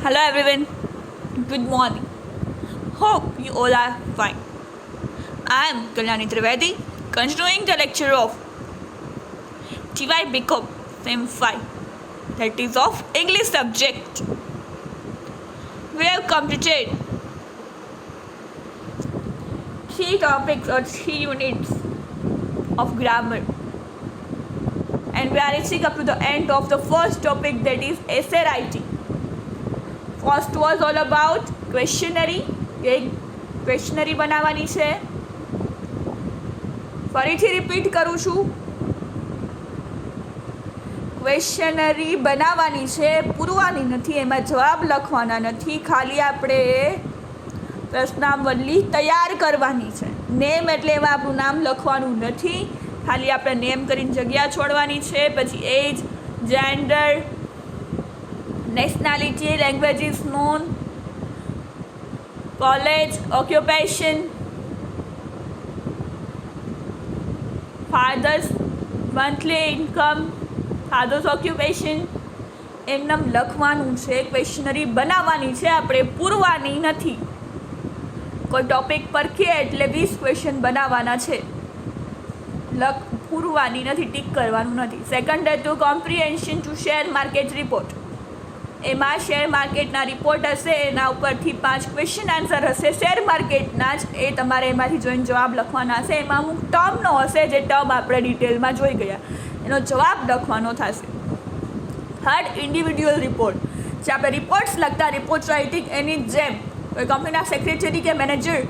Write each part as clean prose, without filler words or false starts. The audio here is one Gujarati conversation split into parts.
Hello everyone, good morning. Hope you all are fine. I am Kalyani Trivedi, continuing the lecture of TY BCom Sem 5, that is of English subject. We have completed 3 topics or 3 units of grammar, and we are reaching up to the end of the first topic, that is essay writing. First was all about questionnaire. એક ક્વેશ્ચનરી બનાવવાની છે. ફરીથી રિપીટ કરું છું, ક્વેશ્ચનરી બનાવવાની છે, પૂરવાની નથી, એમાં જવાબ લખવાના નથી, ખાલી આપણે પ્રશ્નાવલી તૈયાર કરવાની છે. નેમ એટલે એમાં આપણું નામ લખવાનું નથી, ખાલી આપણે નેમ કરીને જગ્યા છોડવાની છે. પછી એજ, gender, nationality, languages known, college, occupation, father's monthly income, father's occupation, એમનેમ લખવાનું છે. ક્વેશ્ચનરી બનાવવાની છે, આપણે પૂરવાની નથી. કોઈ ટોપિક પર કે એટલે 20 ક્વેશ્ચન બનાવવાના છે, પૂરવાની નથી, ટીક કરવાનું નથી. સેકન્ડ હતું comprehension two share market report. એમાં શેર માર્કેટના રિપોર્ટ હશે, એના ઉપરથી 5 ક્વેશ્ચન આન્સર હશે શેર માર્કેટના જ, એ તમારે એમાંથી જોઈને જવાબ લખવાના હશે. એમાં અમુક ટર્મનો હશે, જે ટર્મ આપણે ડિટેલમાં જોઈ ગયા, એનો જવાબ લખવાનો થશે. Third, individual report. જે આપણે રિપોર્ટ્સ લખતા, રિપોર્ટ રાઇટિંગ એની જેમ કોઈ કંપનીના સેક્રેટરી કે મેનેજર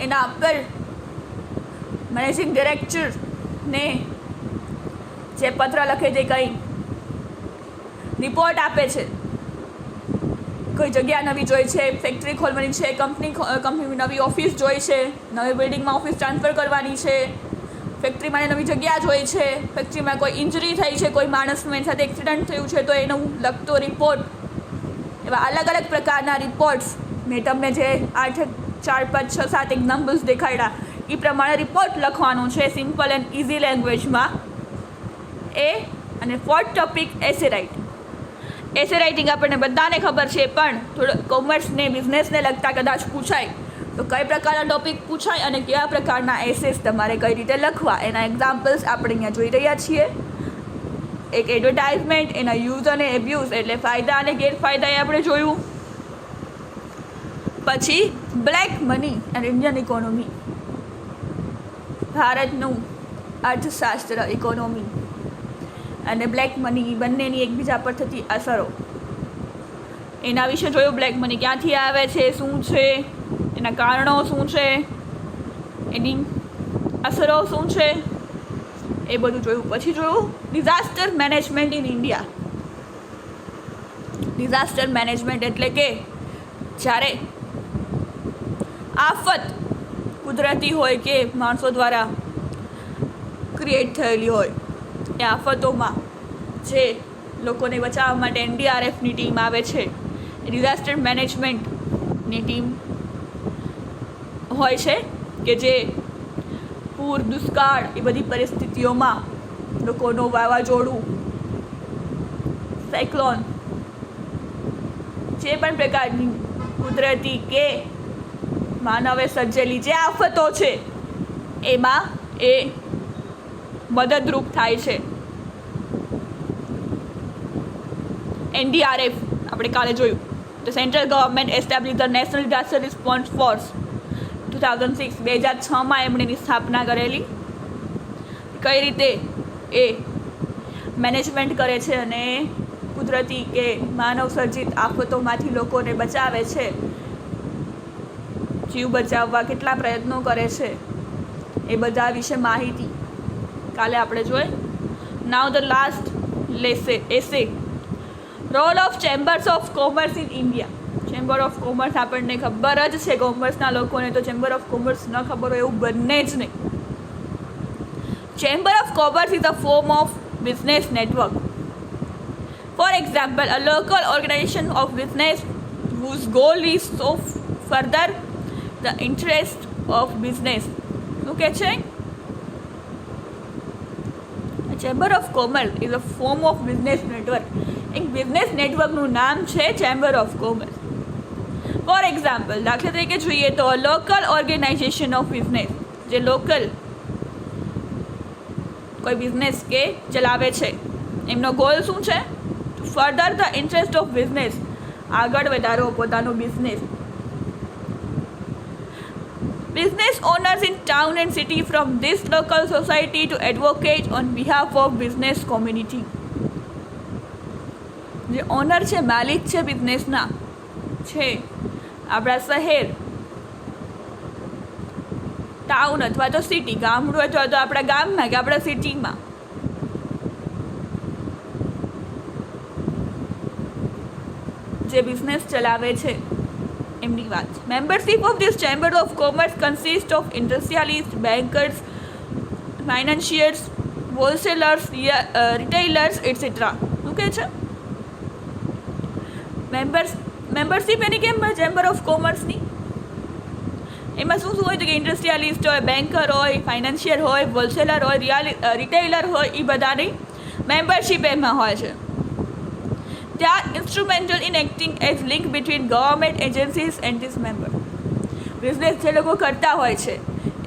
એના ઉપર મેનેજિંગ ડિરેક્ટરને જે પત્ર લખે, જે કંઈ રિપોર્ટ આપે છે, કોઈ જગ્યા નવી જોઈ છે, ફેક્ટરી ખોલવાની છે, કંપની નવી ઓફિસ જોઈ છે, નવી બિલ્ડિંગમાં ઓફિસ ટ્રાન્સફર કરવાની છે, ફેક્ટરીમાં નવી જગ્યા જોઈ છે, ફેક્ટરીમાં કોઈ ઇન્જરી થઈ છે, કોઈ માણસનું એની સાથે એક્સિડન્ટ થયું છે તો એનો લગતો રિપોર્ટ. એવા અલગ અલગ પ્રકારના રિપોર્ટ્સ મેં તમને જે 8, 4, 5, 6, 7 એક્ઝામ્પલ્સ દેખાડ્યા, એ પ્રમાણે રિપોર્ટ લખવાનો છે સિમ્પલ એન્ડ ઇઝી લેંગ્વેજમાં. એ અને fourth topic essay writing. Essay writing આપણને બધાને ખબર છે, પણ થોડું કોમર્સને બિઝનેસને લગતા કદાચ પૂછાય તો કઈ પ્રકારના ટોપિક પૂછાય અને કેવા પ્રકારના એસેસ તમારે કઈ રીતે લખવા, એના એક્ઝામ્પલ્સ આપણે અહીંયા જોઈ રહ્યા છીએ. એક એડવર્ટાઇઝમેન્ટ, એના યુઝ અને એબ્યુઝ એટલે ફાયદા અને ગેરફાયદા એ આપણે જોયું. પછી બ્લેક મની અને ઇન્ડિયન ઇકોનોમી, ભારતનું અર્થશાસ્ત્ર, ઇકોનોમી અને બ્લેક મની બંનેની એકબીજા પર થતી અસરો, એના વિશે જોયું. બ્લેક મની ક્યાંથી આવે છે, શું છે, એના કારણો શું છે, એની અસરો શું છે, એ બધું જોયું. પછી જોયું disaster management in India. Disaster management એટલે કે જ્યારે આફત કુદરતી હોય કે માણસો દ્વારા ક્રિએટ થયેલી હોય, એ આફતોમાં જે લોકોને બચાવવા માટે એનડીઆરએફની ટીમ આવે છે, એ ડિઝાસ્ટર મેનેજમેન્ટની ટીમ હોય છે કે જે પૂર, દુષ્કાળ એ બધી પરિસ્થિતિઓમાં લોકોનો, વાવાઝોડું, સાયક્લોન, જે પણ પ્રકારની કુદરતી કે માનવે સર્જેલી જે આફતો છે એમાં એ મદદરૂપ થાય છે. એનડીઆરએફ આપણે કાલે જોયું. તો central government establish the national disaster response force 2006, 2006માં એમણે એની સ્થાપના કરેલી. કઈ રીતે એ મેનેજમેન્ટ કરે છે અને કુદરતી કે માનવ સર્જિત આફતોમાંથી લોકોને બચાવે છે, જીવ બચાવવા કેટલા પ્રયત્નો કરે છે, એ બધા વિશે માહિતી કાલે આપણે જોઈ. Now the last essay, role of chambers of commerce in India. Chamber of commerce આપણને ખબર જ છે, કોમર્સના લોકોને તો ચેમ્બર ઓફ કોમર્સ ન ખબર હોય એવું બને જ નહીં. Chamber of commerce is a form of business network. For example, a local organization of business whose goal is to further the interest of business. શું કહે છે? A chamber of commerce is a form of business network. એક બિઝનેસ નેટવર્કનું નામ છે chamber of commerce. For example, દાખલા તરીકે જોઈએ તો લોકલ ઓર્ગેનાઇઝેશન ઓફ બિઝનેસ, જે લોકલ કોઈ બિઝનેસ કે ચલાવે છે, એમનો ગોલ શું છે? To further the interest of business, આગળ વધારો પોતાનો business. Business owners in town and city from this local society to advocate on behalf of business community. જે ઓનર છે, માલિક છે બિઝનેસના, છે આપણા શહેર, ટાઉન અથવા તો સિટી, ગામડું અથવા તો આપણા ગામમાં કે આપણા સિટીમાં, જે બિઝનેસ ચલાવે છે એમની વાત. Membership of this chamber of commerce consist of industrialist, bankers, financiers, wholesalers, retailers etcetera. શું કહે છે? મેમ્બરશીપ એની કેમ ચેમ્બર ઓફ કોમર્સની? એમાં શું શું હોય તો કે ઇન્ડસ્ટ્રીયાલિસ્ટ હોય, બેન્કર હોય, ફાઇનાન્શિયર હોય, હોલસેલર હોય, રિટેલર હોય, એ બધાની મેમ્બરશીપ એમાં હોય છે. They are instrumental in acting as link between government agencies and this member. Business જે લોકો કરતા હોય છે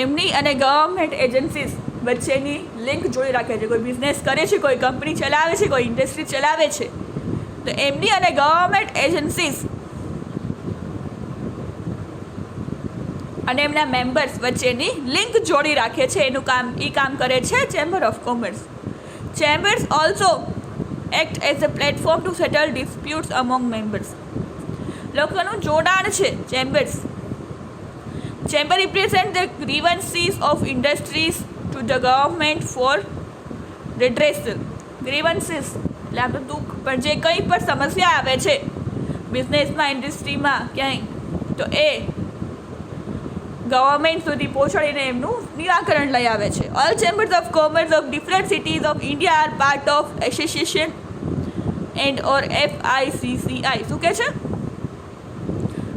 એમની અને ગવર્મેન્ટ એજન્સીસ વચ્ચેની લિંક જોઈ રાખે છે. કોઈ બિઝનેસ કરે છે, કોઈ કંપની ચલાવે છે, કોઈ ઇન્ડસ્ટ્રી ચલાવે છે, તો એમની અને ગવર્મેન્ટ એજન્સીસ અને એમના મેમ્બર્સ વચ્ચેની લિંક જોડી રાખે છે. એનું કામ કામ કરે છે chamber of commerce. Chambers also act as a platform to settle disputes among members. લોકોનું જોડાણ છે chambers. Chamber represent the grievances of industries to the government for redressal. Grievances એટલે આપણું દુઃખ, પણ જે કંઈ પણ સમસ્યા આવે છે બિઝનેસમાં, ઇન્ડસ્ટ્રીમાં, ક્યાંય, તો એ ગવર્મેન્ટ સુધી પહોંચાડીને એમનું નિરાકરણ લઈ આવે છે. All chambers of commerce of different cities of India are part of association and or FICCI. શું કહે છે?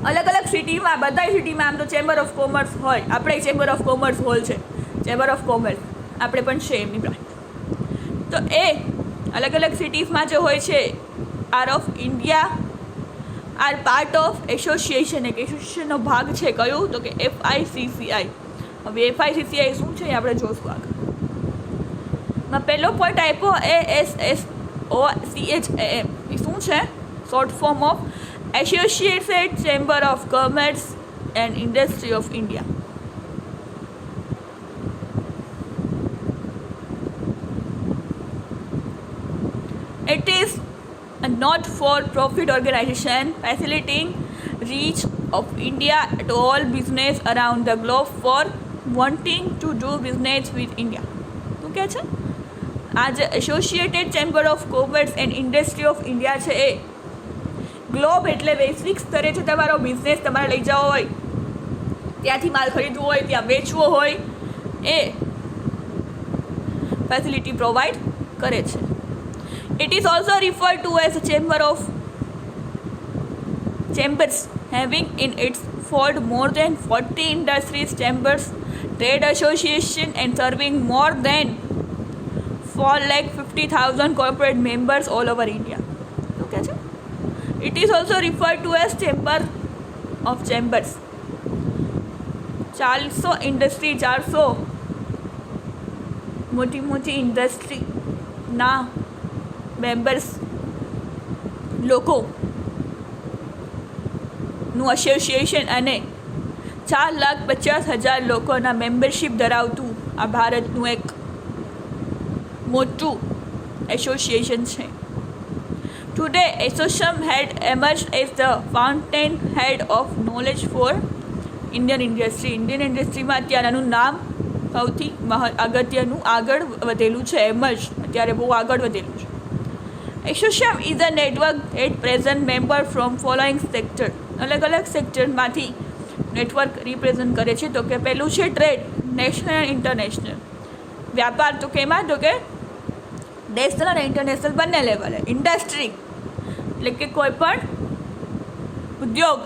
અલગ અલગ સિટીમાં, બધા સિટીમાં આમ તો ચેમ્બર ઓફ કોમર્સ હોય. આપણે ચેમ્બર ઓફ કોમર્સ હોલ છે, ચેમ્બર ઓફ કોમર્સ આપણે પણ છે એમની બ્રાન્ચ. તો એ અલગ અલગ સિટીઝમાં જે હોય છે are of India are part of association. એક એસોસિએશનનો ભાગ છે, કયું? તો કે FICCI. હવે FICCI શું છે એ આપણે જોશું આગળ. પહેલો પોઈન્ટ આપ્યો ASSOCHAM. એ શું છે? Short form of associated chamber of commerce and industry of India. It is a not-for-profit organization facilitating reach of India to all business around the globe for wanting to do business with India. શું કહે છે? આ જે associated chamber of commerce and industry of India છે એ ગ્લોબ એટલે વૈશ્વિક સ્તરે જો તમારો બિઝનેસ તમારે લઈ જવો હોય, ત્યાંથી માલ ખરીદવો હોય, ત્યાં વેચવો હોય, એ ફેસિલિટી પ્રોવાઈડ કરે છે. It is also referred to as a chamber of chambers having in its fold more than 40 industries, chambers, trade association and serving more than 450,000 corporate members all over India. Okay, it is also referred to as chamber of chambers. 400 industry, 400 મોટી ઇન્ડસ્ટ્રી ના મેમ્બર્સ લોકોનું એસોસિએશન અને 4,50,000 લોકોના મેમ્બરશીપ ધરાવતું આ ભારતનું એક મોટું એસોસિએશન છે. Today association had emerged as the fountain head of knowledge for Indian industry. Indian ઇન્ડસ્ટ્રીમાં અત્યારનું નામ સૌથી અગત્યનું આગળ વધેલું છે. એમર્જ અત્યારે બહુ આગળ વધેલું છે. Association is a network at present member from following sector. અલગ અલગ સેક્ટરમાંથી નેટવર્ક રિપ્રેઝન્ટ કરે છે. તો કે પહેલું છે ટ્રેડ, નેશનલ અને ઇન્ટરનેશનલ. વ્યાપાર તો કેમાં? તો કે નેશનલ અને ઇન્ટરનેશનલ બંને લેવલે. ઇન્ડસ્ટ્રી એટલે કે કોઈ પણ ઉદ્યોગ,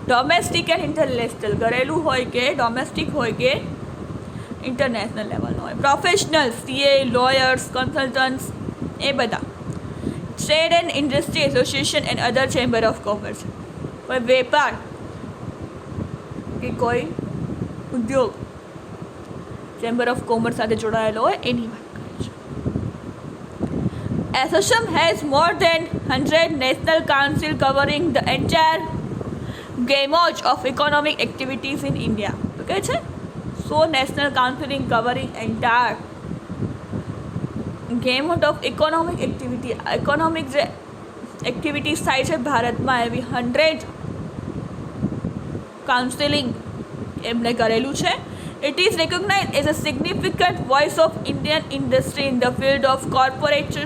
ડોમેસ્ટિક એન્ડ ઇન્ટરનેશનલ, ઘરેલું હોય કે ડોમેસ્ટિક હોય કે ઇન્ટરનેશનલ લેવલનો હોય. પ્રોફેશનલ, CA, લોયર્સ, કન્સલ્ટન્ટ્સ, એ બધા. Trade and industry association and other chamber of commerce. કોઈ વેપાર કે કોઈ ઉદ્યોગ ચેમ્બર ઓફ કોમર્સ સાથે જોડાયેલો હોય એની વાત કરે છે. ASSOCHAM has more than 100 national council covering the entire gamut of economic activities in India. તો કહે છે 100 national council covering entire gamut of economic activity. Economic જે એક્ટિવિટીઝ થાય છે ભારતમાં એવી 100 કાઉન્સિલિંગ એમણે કરેલું છે. It is recognized as a significant voice of Indian industry in the field of corporate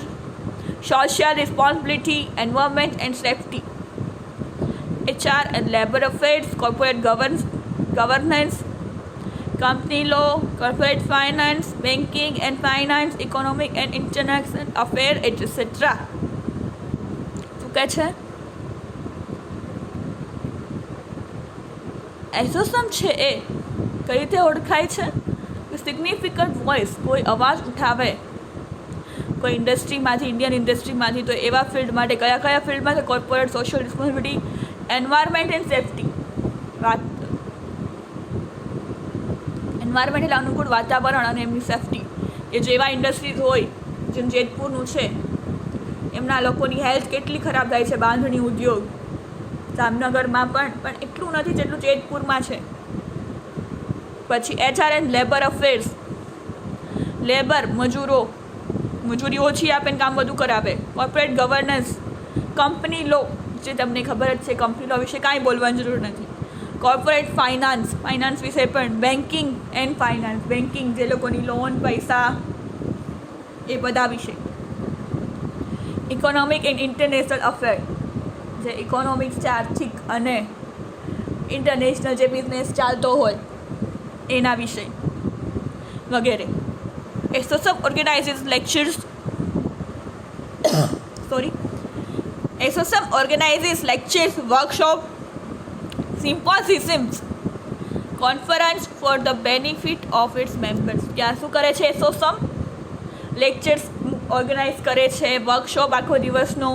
social responsibility, environment and safety, HR and labor affairs, corporate governance, company law, corporate finance, banking and finance, economic and international affairs, etc. શું કહે છે? એસોસમ છે એ કઈ રીતે ઓળખાય છે? સિગ્નિફિકન્ટ વોઇસ, કોઈ અવાજ ઉઠાવે કોઈ ઇન્ડસ્ટ્રીમાંથી, ઇન્ડિયન ઇન્ડસ્ટ્રીમાંથી, તો એવા ફિલ્ડ માટે કયા કયા ફિલ્ડમાં છે? Corporate social responsibility, environment and safety. Environment એટલે અનુકૂળ વાતાવરણ અને એમની સેફ્ટી. કે જેવા ઇન્ડસ્ટ્રીઝ હોય જેમ જેતપુરનું છે, એમના લોકોની હેલ્થ કેટલી ખરાબ થાય છે. બાંધણી ઉદ્યોગ જામનગરમાં પણ એટલું નથી જેટલું જેતપુરમાં છે. પછી HR and labour affairs, labour મજૂરી ઓછી આપે ને કામ વધુ કરાવે. કોર્પોરેટ ગવર્નન્સ, કંપની લો, જે તમને ખબર જ છે, કંપની લો વિશે કાંઈ બોલવાની જરૂર નથી. કોર્પોરેટ ફાઇનાન્સ વિશે પણ. બેન્કિંગ એન્ડ ફાઇનાન્સ, બેન્કિંગ જે લોકોની લોન, પૈસા, એ બધા વિશે. ઇકોનોમિક એન્ડ ઇન્ટરનેશનલ અફેર, જે ઇકોનોમિક્સ છે, આર્થિક અને ઇન્ટરનેશનલ જે બિઝનેસ ચાલતો હોય એના વિશે વગેરે. ASSOCHAM organizes lectures ASSOCHAM organizes lectures, workshops, symposiums, conference for the benefit of its members. ત્યાં શું કરે છે ASSOCHAM? લેક્ચર્સ ઓર્ગેનાઇઝ કરે છે, વર્કશોપ આખો દિવસનો,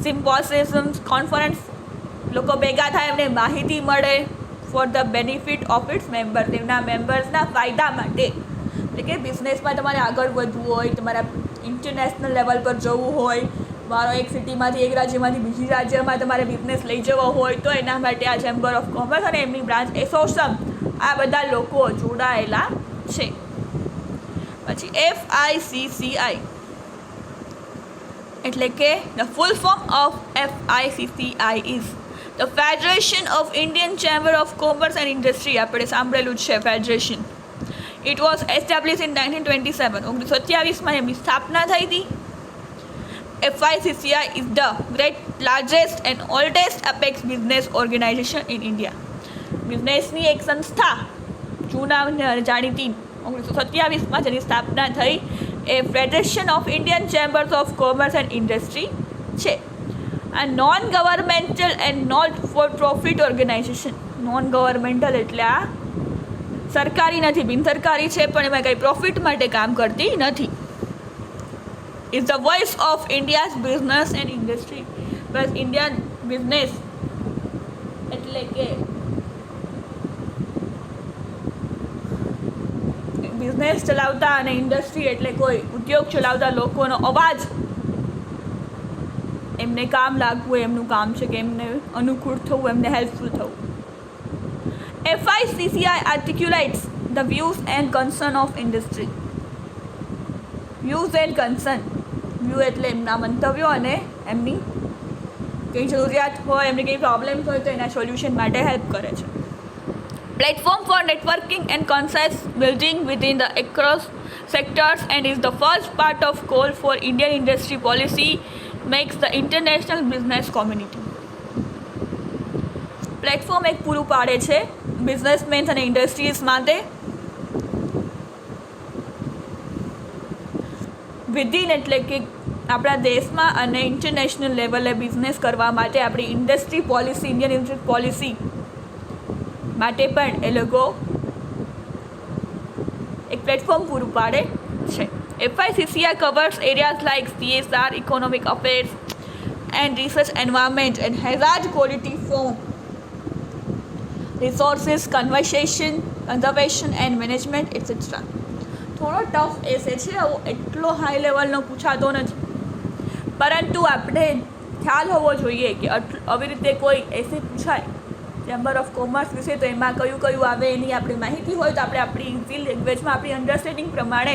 સિમ્પોસિયમ્સ, કોન્ફરન્સ, લોકો ભેગા થાય, એમને માહિતી મળે. For the benefit of its member, તેમના મેમ્બર્સના ફાયદા માટે. એટલે કે બિઝનેસમાં તમારે આગળ વધવું હોય, તમારા ઇન્ટરનેશનલ લેવલ પર જવું હોય, મારો એક સિટીમાંથી, એક રાજ્યમાંથી બીજી રાજ્યમાં તમારે બિઝનેસ લઈ જવો હોય, તો એના માટે આ ચેમ્બર ઓફ કોમર્સ અને એમની બ્રાન્ચ ASSOCHAM, આ બધા લોકો જોડાયેલા છે. પછી FICCI, એટલે કે the full form of FICCI is the federation of Indian chamber of commerce and industry. આપણે સાંભળેલું છે federation. It was establish in 1927. 1927 એમની સ્થાપના થઈ હતી. FICCI is the largest and oldest apex business organization in India. બિઝનેસની એક સંસ્થા, જૂના જાણીતી, 1927 જેની સ્થાપના થઈ એ federation of Indian chambers of commerce and industry છે. આ non governmental and not for profit organisation. Non governmental એટલે આ સરકારી નથી, બિનસરકારી છે, પણ એમાં કંઈ પ્રોફિટ માટે કામ કરતી નથી. Is the voice of India's business and industry. Bus Indian business એટલે કે બિઝનેસ ચલાવતા અને ઇન્ડસ્ટ્રી એટલે કોઈ ઉદ્યોગ ચલાવતા લોકોનો અવાજ, એમને કામ લાગવું એમનું કામ છે, કે એમને અનુકૂળ થવું, એમને હેલ્પફુલ થવું. FICCI articulates the views and concern of industry. Views and concern, view એટલે એમના મંતવ્યો અને એમની કંઈ જરૂરિયાત હોય, એમને કંઈ પ્રોબ્લેમ્સ હોય તો એના સોલ્યુશન માટે હેલ્પ કરે છે. Platform for networking and consensus building within the across sectors and is the first part of call for Indian industry policy makes the international business community. Platform એક પૂરું પાડે છે બિઝનેસમેન્સ અને ઇન્ડસ્ટ્રીઝ માટે. વિધિન એટલે કે આપણા દેશમાં અને ઇન્ટરનેશનલ લેવલે બિઝનેસ કરવા માટે આપણી industry policy, Indian industry policy માટે પણ એ લોકો એક પ્લેટફોર્મ પૂરું પાડે છે. FICCI covers areas like CSR, economic affairs, and research environment and hazard quality form resources conservation and management etc. થોડો ટફ એસે છે, આવો એટલો હાઈ લેવલનો પૂછાતો નથી, પરંતુ આપણે ખ્યાલ હોવો જોઈએ કે આવી રીતે કોઈ એસે પૂછાય ચેમ્બર ઓફ કોમર્સ વિશે તો એમાં કયું કયું આવે એની આપણી માહિતી હોય તો આપણે આપણી ઇઝી લેંગ્વેજમાં આપણી અન્ડરસ્ટેન્ડિંગ પ્રમાણે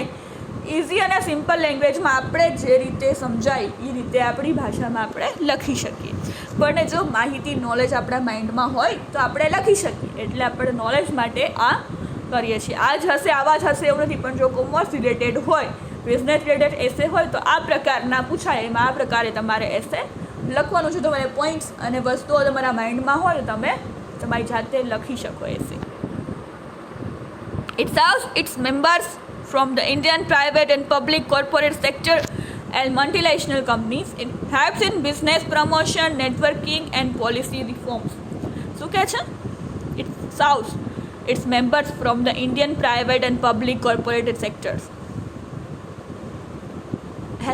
ઇઝી અને સિમ્પલ લેંગ્વેજમાં આપણે જે રીતે સમજાય એ રીતે આપણી ભાષામાં આપણે લખી શકીએ. પણ જો માહિતી નોલેજ આપણા માઇન્ડમાં હોય તો આપણે લખી શકીએ, એટલે આપણે નોલેજ માટે આ કરીએ છીએ. આ જ હશે આવા જ હશે એવું નથી, પણ જો કોમર્સ રિલેટેડ હોય, બિઝનેસ રિલેટેડ એસે હોય તો આ પ્રકારના પૂછાય, એમાં આ પ્રકારે તમારે એસે લખવાનું છે. તમારે પોઈન્ટ્સ અને વસ્તુઓ તમારા માઇન્ડમાં હોય તો તમે તમારી જાતે લખી શકો એસે. It serves its members from the Indian private and public corporate sector and multinational companies. It helps in business promotion, networking and policy reforms. શું કહે છે? It serves its members from the Indian private and public corporate sectors.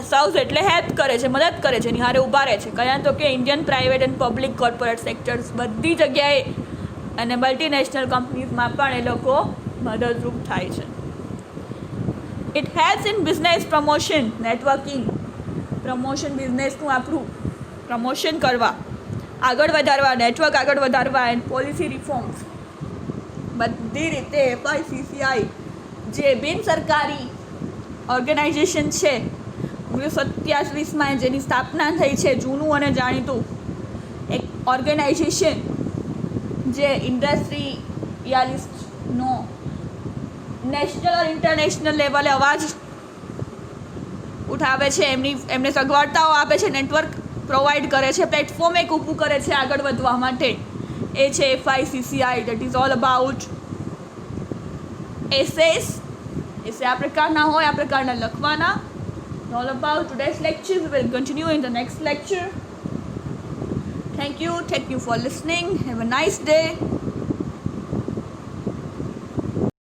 Serves એટલે હેલ્પ કરે છે, મદદ કરે છે, નિહારે ઊભા રહે છે. કયા તો કે Indian private and public corporate sectors બધી જગ્યાએ અને મલ્ટીનેશનલ કંપનીઝમાં પણ એ લોકો મદદરૂપ થાય છે. It helps in business promotion, networking, promotion બિઝનેસનું આપણું પ્રમોશન કરવા, આગળ વધારવા, નેટવર્ક આગળ વધારવા એન્ડ પોલિસી રિફોર્મ્સ બધી રીતે FICCI જે બિન સરકારી ઓર્ગેનાઇઝેશન છે 1987માં જેની સ્થાપના થઈ છે, જૂનું અને જાણીતું એક ઓર્ગેનાઇઝેશન જે ઇન્ડસ્ટ્રીયાલિસ્ટનો નેશનલ અને ઇન્ટરનેશનલ લેવલે અવાજ ઉઠાવે છે, એમને સગવડતાઓ આપે છે, નેટવર્ક પ્રોવાઈડ કરે છે, પ્લેટફોર્મ એક ઊભું કરે છે આગળ વધવા માટે, એ છે FICCI. That is all about essays. Essay આ પ્રકારના હોય, આ પ્રકારના લખવાના. All about today's lecture. We will continue in the next lecture. Thank you for listening. Have a nice day.